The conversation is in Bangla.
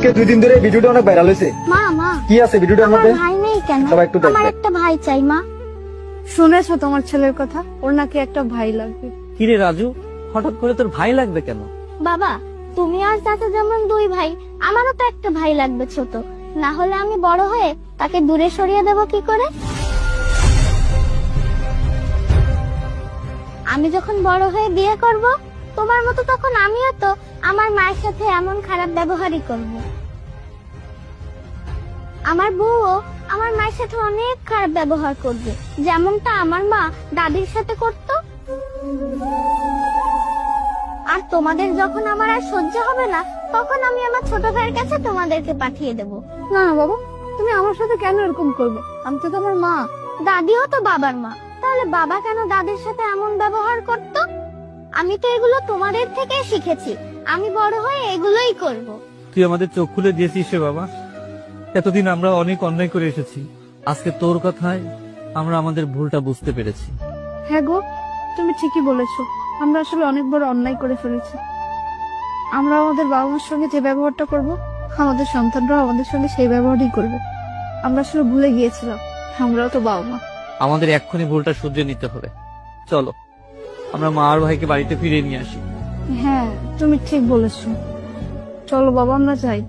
আজকে 2 দিন ধরে ভিডিওটা অনেক ভাইরাল হয়েছে। মা মা কি আছে ভিডিওটার আমার মধ্যে? ভাই নেই কেন? সবাই একটু দেখ। আমার একটা ভাই চাই মা। শুনেছো তোমার ছেলের কথা? ওর নাকি একটা ভাই লাগবে। কিরে রাজু, হঠাৎ করে তোর ভাই লাগবে কেন? বাবা, তুমি আর চাচা যেমন 2 ভাই, আমারও তো একটা ভাই লাগবে ছোট। না হলে আমি বড় হয়ে তাকে দূরে সরিয়ে দেব কি করে? আমি যখন বড় হয়ে বিয়ে করব, তোমার মতো তখন আমিও তো আমার মায়ের সাথে এমন খারাপ ব্যবহারই করব। আমার বউও আমার মায়ের সাথে অনেক খারাপ ব্যবহার করবে, যেমনটা আমার মা দাদির সাথে করত। আর তোমাদের যখন আমার আর সহ্য হবে না, তখন আমি আমার ছোট ভাইয়ের কাছে তোমাদেরকে পাঠিয়ে দেব। না না বাবা, তুমি আমার সাথে কেন এরকম করবে? আমি তো তোমার মা। দাদিও তো বাবার মা, তাহলে বাবা কেন দাদির সাথে এমন ব্যবহার করত? আমি তো এগুলো তোমাদের থেকে শিখেছি, আমি বড় হয়ে এগুলোই করব। তুই আমাদের চোখ খুলে দিয়েছিস রে বাবা। এতদিন আমরা অনেক অন্যায় করে এসেছি, আজকে তোর কথায় আমরা আমাদের ভুলটা বুঝতে পেরেছি। হ্যাঁ গো, তুমি ঠিকই বলেছো। আমরা আসলে অনেক বড় অন্যায় করে ফেলেছি। আমরা আমাদের বাবা মার সঙ্গে যে ব্যবহারটা করব, আমাদের সন্তানরাও আমাদের সঙ্গে সেই ব্যবহারই করবে। আমরা আসলে ভুলে গিয়েছিলাম আমরাও তো বাবা মা। আমাদের এক্ষুনি ভুলটা শুধরে নিতে হবে। চলো আমরা মা আর ভাইকে বাড়িতে ফিরিয়ে নিয়ে আসি। হ্যাঁ, তুমি ঠিক বলেছো। চলো বাবা, আমরা যাই।